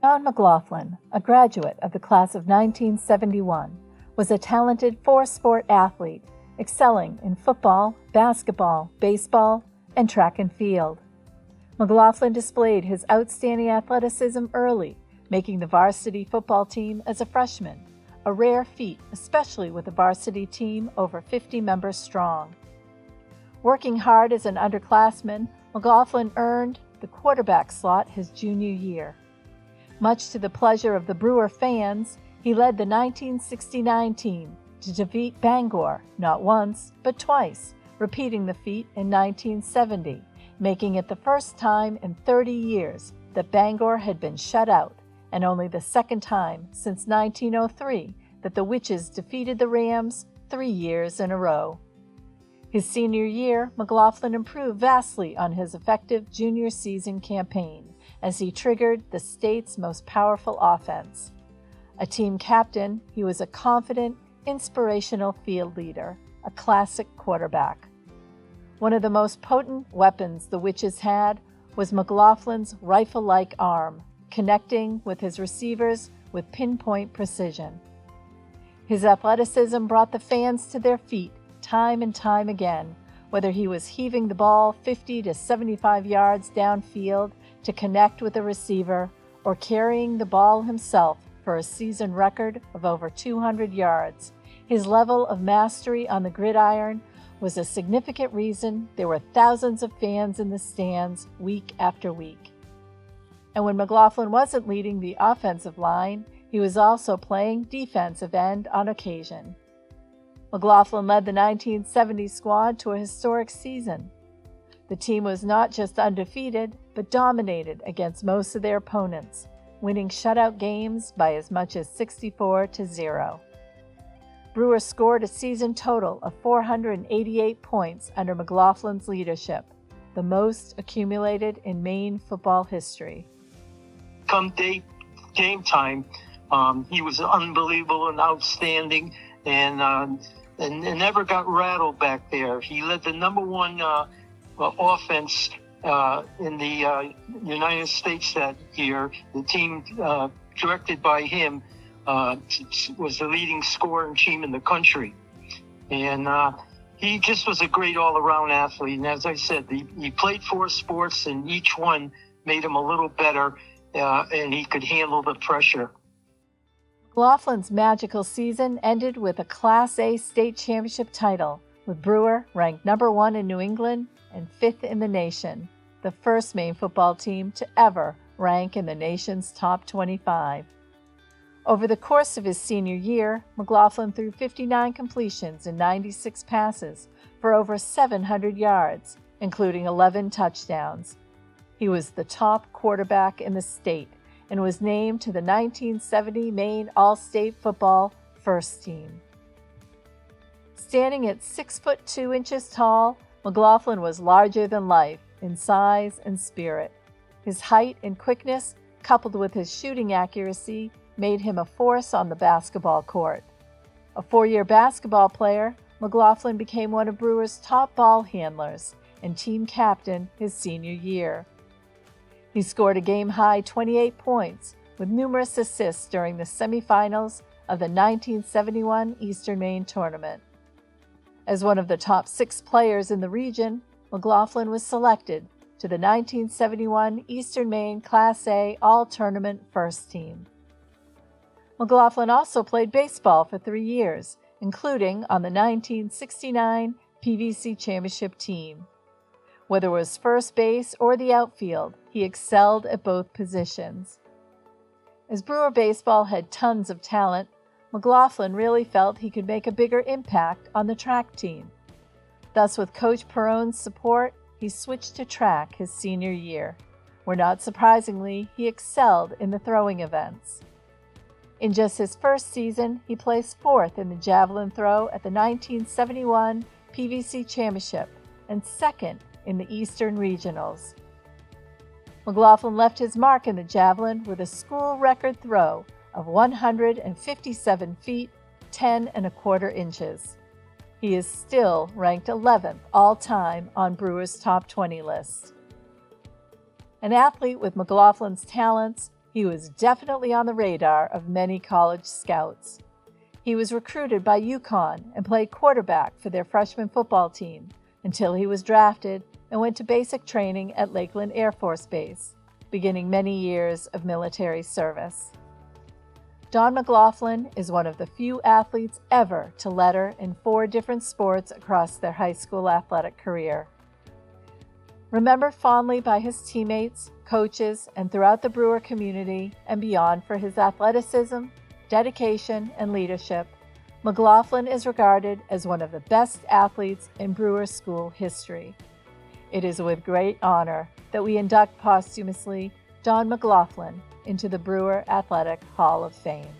John McGlauflin, a graduate of the class of 1971, was a talented four-sport athlete, excelling in football, basketball, baseball, and track and field. McGlauflin displayed his outstanding athleticism early, making the varsity football team as a freshman, a rare feat, especially with a varsity team over 50 members strong. Working hard as an underclassman, McGlauflin earned the quarterback slot his junior year. Much to the pleasure of the Brewer fans, he led the 1969 team to defeat Bangor not once, but twice, repeating the feat in 1970, making it the first time in 30 years that Bangor had been shut out, and only the second time since 1903 that the Witches defeated the Rams 3 years in a row. His senior year, McGlauflin improved vastly on his effective junior season campaign as he triggered the state's most powerful offense. A team captain, he was a confident, inspirational field leader, a classic quarterback. One of the most potent weapons the Witches had was McGlauflin's rifle-like arm, connecting with his receivers with pinpoint precision. His athleticism brought the fans to their feet time and time again, whether he was heaving the ball 50 to 75 yards downfield to connect with a receiver or carrying the ball himself for a season record of over 200 yards. His level of mastery on the gridiron was a significant reason there were thousands of fans in the stands week after week. And when McGlauflin wasn't leading the offensive line, he was also playing defensive end on occasion. McGlauflin led the 1970 squad to a historic season. The team was not just undefeated, but dominated against most of their opponents, winning shutout games by as much as 64-0. Brewer scored a season total of 488 points under McGlauflin's leadership, the most accumulated in Maine football history. Come game time, he was unbelievable and outstanding, and never got rattled back there. He led the number one offense in the United States that year. The team directed by him was the leading scoring team in the country. And he just was a great all-around athlete. And as I said, he played 4 sports, and each one made him a little better, and he could handle the pressure. McGlauflin's magical season ended with a Class A state championship title, with Brewer ranked number 1 in New England and 5th in the nation, the first Maine football team to ever rank in the nation's top 25. Over the course of his senior year, McGlauflin threw 59 completions and 96 passes for over 700 yards, including 11 touchdowns. He was the top quarterback in the state and was named to the 1970 Maine All-State Football First Team. Standing at 6'2" tall, McGlauflin was larger than life in size and spirit. His height and quickness, coupled with his shooting accuracy, made him a force on the basketball court. A 4-year basketball player, McGlauflin became one of Brewer's top ball handlers and team captain his senior year. He scored a game-high 28 points with numerous assists during the semifinals of the 1971 Eastern Maine Tournament. As one of the top 6 players in the region, McGlauflin was selected to the 1971 Eastern Maine Class A All-Tournament First Team. McGlauflin also played baseball for 3 years, including on the 1969 PVC Championship team. Whether it was first base or the outfield, he excelled at both positions. As Brewer baseball had tons of talent, McGlauflin really felt he could make a bigger impact on the track team. Thus, with Coach Perrone's support, he switched to track his senior year, where not surprisingly, he excelled in the throwing events. In just his first season, he placed 4th in the javelin throw at the 1971 PVC Championship and 2nd in the Eastern Regionals. McGlauflin left his mark in the javelin with a school record throw of 157 feet, 10 1/4 inches. He is still ranked 11th all-time on Brewer's top 20 list. An athlete with McGlauflin's talents, he was definitely on the radar of many college scouts. He was recruited by UConn and played quarterback for their freshman football team until he was drafted and went to basic training at Lakeland Air Force Base, beginning many years of military service. Don McGlauflin is one of the few athletes ever to letter in 4 different sports across their high school athletic career. Remembered fondly by his teammates, coaches, and throughout the Brewer community and beyond for his athleticism, dedication, and leadership, McGlauflin is regarded as one of the best athletes in Brewer school history. It is with great honor that we induct posthumously Don McGlauflin into the Brewer Athletic Hall of Fame.